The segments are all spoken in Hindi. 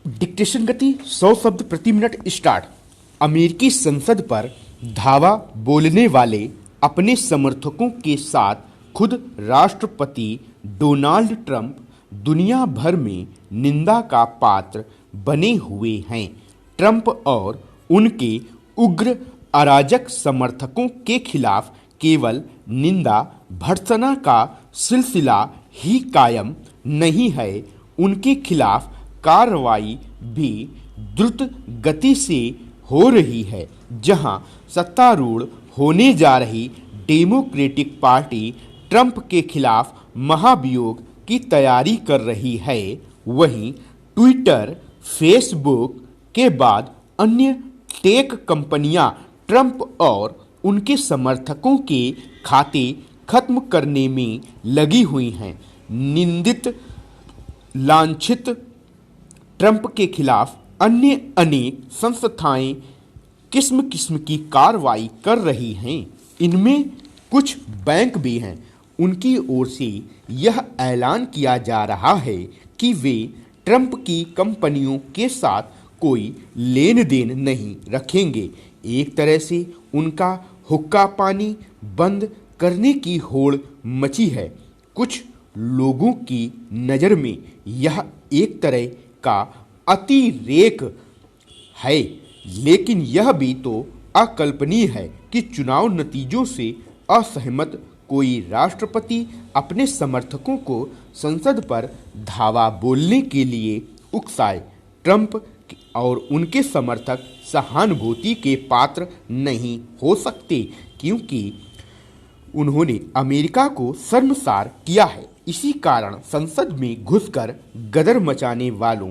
डिक्टेशन गति 100 शब्द प्रति मिनट स्टार्ट। अमेरिकी संसद पर धावा बोलने वाले अपने समर्थकों के साथ खुद राष्ट्रपति डोनाल्ड ट्रंप दुनिया भर में निंदा का पात्र बने हुए हैं। ट्रंप और उनके उग्र अराजक समर्थकों के खिलाफ केवल निंदा भर्त्सना का सिलसिला ही कायम नहीं है, उनके खिलाफ कार्रवाई भी द्रुत गति से हो रही है। जहां सत्तारूढ़ होने जा रही डेमोक्रेटिक पार्टी ट्रंप के खिलाफ महाभियोग की तैयारी कर रही है, वहीं ट्विटर, फेसबुक के बाद अन्य टेक कंपनियां ट्रंप और उनके समर्थकों के खाते खत्म करने में लगी हुई हैं। निंदित लांछित ट्रंप के खिलाफ अन्य अनेक संस्थाएं किस्म किस्म की कार्रवाई कर रही हैं। इनमें कुछ बैंक भी हैं। उनकी ओर से यह ऐलान किया जा रहा है कि वे ट्रंप की कंपनियों के साथ कोई लेन देन नहीं रखेंगे। एक तरह से उनका हुक्का पानी बंद करने की होड़ मची है। कुछ लोगों की नज़र में यह एक तरह का अतिरेक है, लेकिन यह भी तो अकल्पनीय है कि चुनाव नतीजों से असहमत कोई राष्ट्रपति अपने समर्थकों को संसद पर धावा बोलने के लिए उकसाए। ट्रंप और उनके समर्थक सहानुभूति के पात्र नहीं हो सकते, क्योंकि उन्होंने अमेरिका को शर्मसार किया है। इसी कारण संसद में घुसकर गदर मचाने वालों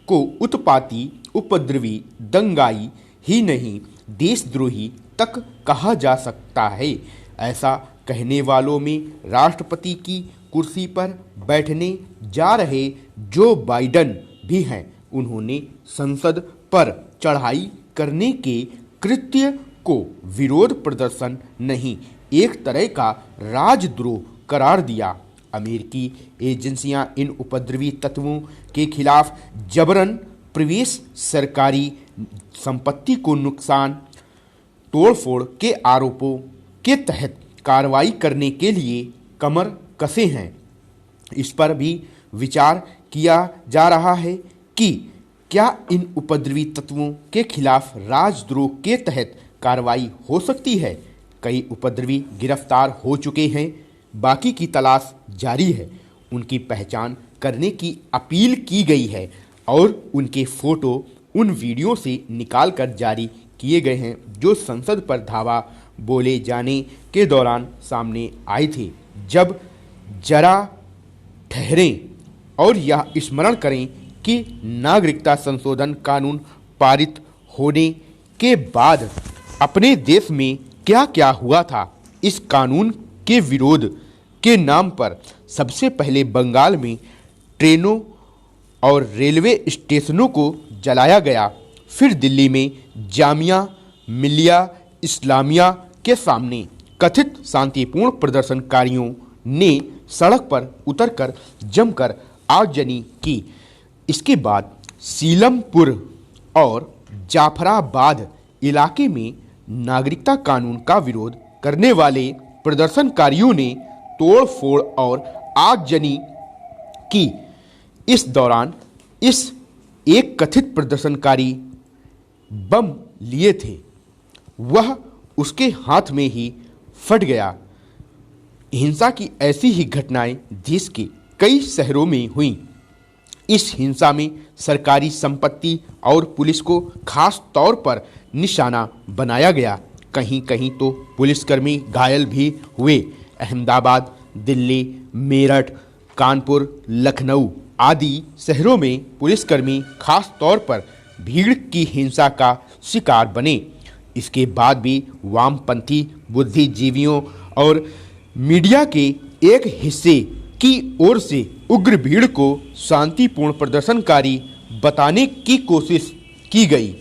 को उत्पाती, उपद्रवी, दंगाई ही नहीं देशद्रोही तक कहा जा सकता है। ऐसा कहने वालों में राष्ट्रपति की कुर्सी पर बैठने जा रहे जो बाइडन भी हैं। उन्होंने संसद पर चढ़ाई करने के कृत्य को विरोध प्रदर्शन नहीं, एक तरह का राजद्रोह करार दिया। अमेरिकी एजेंसियां इन उपद्रवी तत्वों के खिलाफ जबरन प्रवेश, सरकारी संपत्ति को नुकसान, तोड़फोड़ के आरोपों के तहत कार्रवाई करने के लिए कमर कसे हैं। इस पर भी विचार किया जा रहा है कि क्या इन उपद्रवी तत्वों के खिलाफ राजद्रोह के तहत कार्रवाई हो सकती है। कई उपद्रवी गिरफ्तार हो चुके हैं, बाकी की तलाश जारी है। उनकी पहचान करने की अपील की गई है और उनके फोटो उन वीडियो से निकालकर जारी किए गए हैं जो संसद पर धावा बोले जाने के दौरान सामने आए थे। जब जरा ठहरें और यह स्मरण करें कि नागरिकता संशोधन कानून पारित होने के बाद अपने देश में क्या क्या हुआ था। इस कानून के विरोध के नाम पर सबसे पहले बंगाल में ट्रेनों और रेलवे स्टेशनों को जलाया गया। फिर दिल्ली में जामिया मिलिया इस्लामिया के सामने कथित शांतिपूर्ण प्रदर्शनकारियों ने सड़क पर उतरकर जमकर आगजनी की। इसके बाद सीलमपुर और जाफराबाद इलाके में नागरिकता कानून का विरोध करने वाले प्रदर्शनकारियों ने तोड़फोड़ और आगजनी की। इस दौरान एक कथित प्रदर्शनकारी बम लिए थे, वह उसके हाथ में ही फट गया। हिंसा की ऐसी ही घटनाएं देश के कई शहरों में हुईं। इस हिंसा में सरकारी संपत्ति और पुलिस को खास तौर पर निशाना बनाया गया। कहीं कहीं तो पुलिसकर्मी घायल भी हुए। अहमदाबाद, दिल्ली, मेरठ, कानपुर, लखनऊ आदि शहरों में पुलिसकर्मी खास तौर पर भीड़ की हिंसा का शिकार बने। इसके बाद भी वामपंथी बुद्धिजीवियों और मीडिया के एक हिस्से की ओर से उग्र भीड़ को शांतिपूर्ण प्रदर्शनकारी बताने की कोशिश की गई।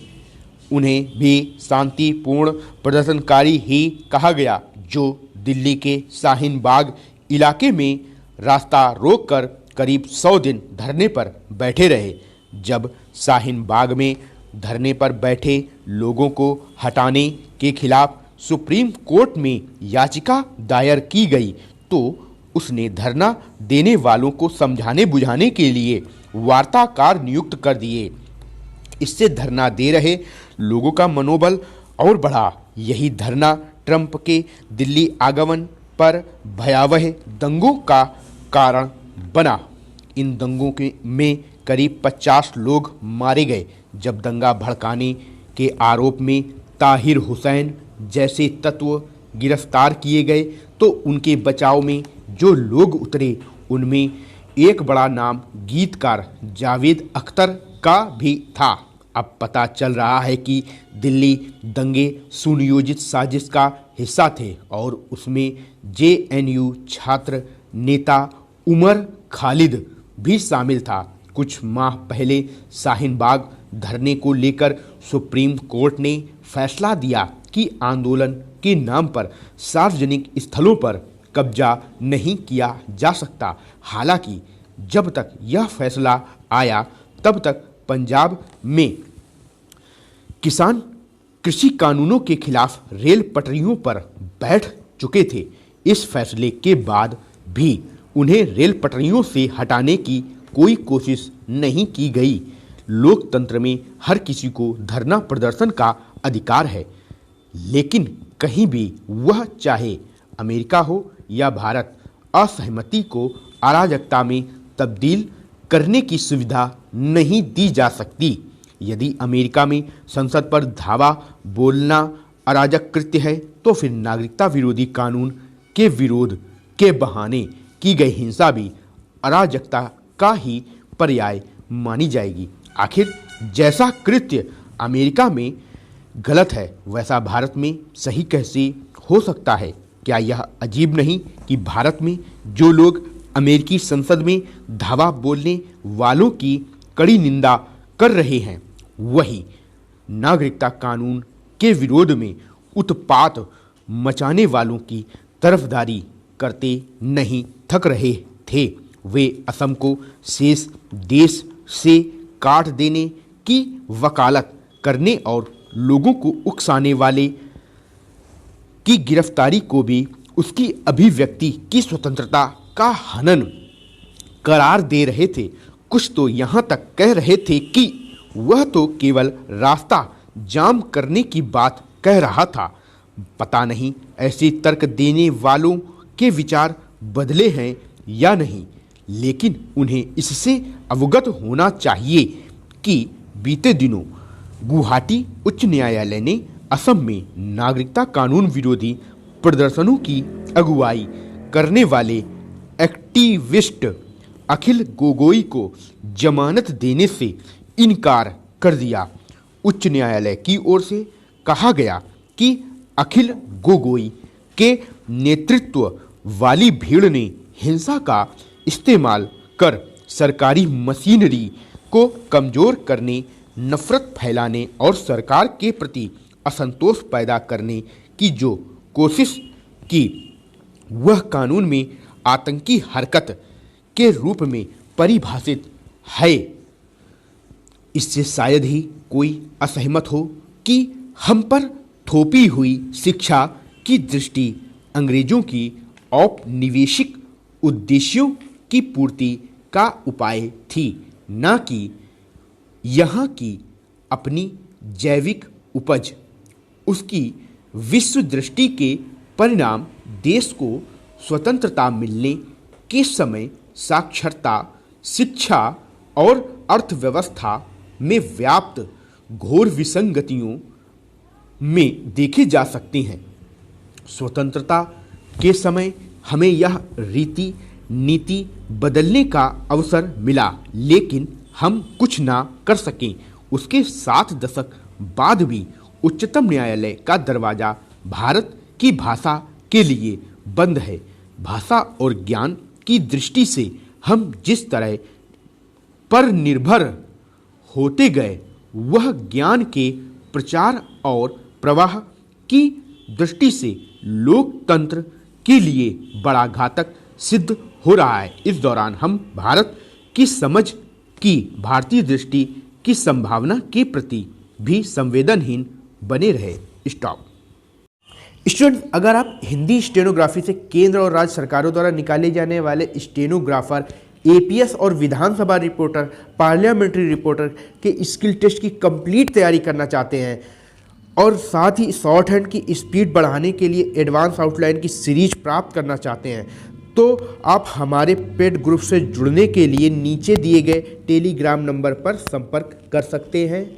उन्हें भी शांतिपूर्ण प्रदर्शनकारी ही कहा गया, जो दिल्ली के शाहीन बाग इलाके में रास्ता रोककर करीब 100 दिन धरने पर बैठे रहे। जब शाहीन बाग में धरने पर बैठे लोगों को हटाने के खिलाफ सुप्रीम कोर्ट में याचिका दायर की गई तो उसने धरना देने वालों को समझाने बुझाने के लिए वार्ताकार नियुक्त कर दिए। इससे धरना दे रहे लोगों का मनोबल और बढ़ा। यही धरना ट्रंप के दिल्ली आगमन पर भयावह दंगों का कारण बना। इन दंगों में करीब 50 लोग मारे गए। जब दंगा भड़काने के आरोप में ताहिर हुसैन जैसे तत्व गिरफ्तार किए गए तो उनके बचाव में जो लोग उतरे उनमें एक बड़ा नाम गीतकार जावेद अख्तर का भी था। अब पता चल रहा है कि दिल्ली दंगे सुनियोजित साजिश का हिस्सा थे और उसमें जेएनयू छात्र नेता उमर खालिद भी शामिल था। कुछ माह पहले शाहीन बाग धरने को लेकर सुप्रीम कोर्ट ने फैसला दिया कि आंदोलन के नाम पर सार्वजनिक स्थलों पर कब्जा नहीं किया जा सकता। हालांकि जब तक यह फैसला आया तब तक पंजाब में किसान कृषि कानूनों के खिलाफ रेल पटरियों पर बैठ चुके थे। इस फैसले के बाद भी उन्हें रेल पटरियों से हटाने की कोई कोशिश नहीं की गई। लोकतंत्र में हर किसी को धरना प्रदर्शन का अधिकार है, लेकिन कहीं भी वह चाहे अमेरिका हो या भारत, असहमति को अराजकता में तब्दील करने की सुविधा नहीं दी जा सकती। यदि अमेरिका में संसद पर धावा बोलना अराजक कृत्य है तो फिर नागरिकता विरोधी कानून के विरोध के बहाने की गई हिंसा भी अराजकता का ही पर्याय मानी जाएगी। आखिर जैसा कृत्य अमेरिका में गलत है वैसा भारत में सही कैसे हो सकता है? क्या यह अजीब नहीं कि भारत में जो लोग अमेरिकी संसद में धावा बोलने वालों की कड़ी निंदा कर रहे हैं वही नागरिकता कानून के विरोध में उत्पात मचाने वालों की तरफदारी करते नहीं थक रहे थे। वे असम को शेष देश से काट देने की वकालत करने और लोगों को उकसाने वाले की गिरफ्तारी को भी उसकी अभिव्यक्ति की स्वतंत्रता का हनन करार दे रहे थे। कुछ तो यहाँ तक कह रहे थे कि वह तो केवल रास्ता जाम करने की बात कह रहा था। पता नहीं ऐसे तर्क देने वालों के विचार बदले हैं या नहीं, लेकिन उन्हें इससे अवगत होना चाहिए कि बीते दिनों गुवाहाटी उच्च न्यायालय ने असम में नागरिकता कानून विरोधी प्रदर्शनों की अगुवाई करने वाले एक्टिविस्ट अखिल गोगोई को जमानत देने से इनकार कर दिया। उच्च न्यायालय की ओर से कहा गया कि अखिल गोगोई के नेतृत्व वाली भीड़ ने हिंसा का इस्तेमाल कर सरकारी मशीनरी को कमजोर करने, नफरत फैलाने और सरकार के प्रति असंतोष पैदा करने की जो कोशिश की वह कानून में आतंकी हरकत के रूप में परिभाषित है। इससे शायद ही कोई असहमत हो कि हम पर थोपी हुई शिक्षा की दृष्टि अंग्रेजों की औपनिवेशिक उद्देश्यों की पूर्ति का उपाय थी, न कि यहाँ की अपनी जैविक उपज। उसकी विश्व दृष्टि के परिणाम देश को स्वतंत्रता मिलने के समय साक्षरता, शिक्षा और अर्थव्यवस्था में व्याप्त घोर विसंगतियों में देखे जा सकते हैं। स्वतंत्रता के समय हमें यह रीति नीति बदलने का अवसर मिला, लेकिन हम कुछ ना कर सकें। उसके 7 दशक बाद भी उच्चतम न्यायालय का दरवाजा भारत की भाषा के लिए बंद है। भाषा और ज्ञान की दृष्टि से हम जिस तरह पर निर्भर होते गए वह ज्ञान के प्रचार और प्रवाह की दृष्टि से लोकतंत्र के लिए बड़ा घातक सिद्ध हो रहा है। इस दौरान हम भारत की समझ कि भारतीय दृष्टि की संभावना के प्रति भी संवेदनहीन बने रहे। स्टॉप। स्टूडेंट, अगर आप हिंदी स्टेनोग्राफी से केंद्र और राज्य सरकारों द्वारा निकाले जाने वाले स्टेनोग्राफर, एपीएस और विधानसभा रिपोर्टर, पार्लियामेंट्री रिपोर्टर के स्किल टेस्ट की कंप्लीट तैयारी करना चाहते हैं और साथ ही शॉर्ट हैंड की स्पीड बढ़ाने के लिए एडवांस आउटलाइन की सीरीज प्राप्त करना चाहते हैं, तो आप हमारे पेड ग्रुप से जुड़ने के लिए नीचे दिए गए टेलीग्राम नंबर पर संपर्क कर सकते हैं।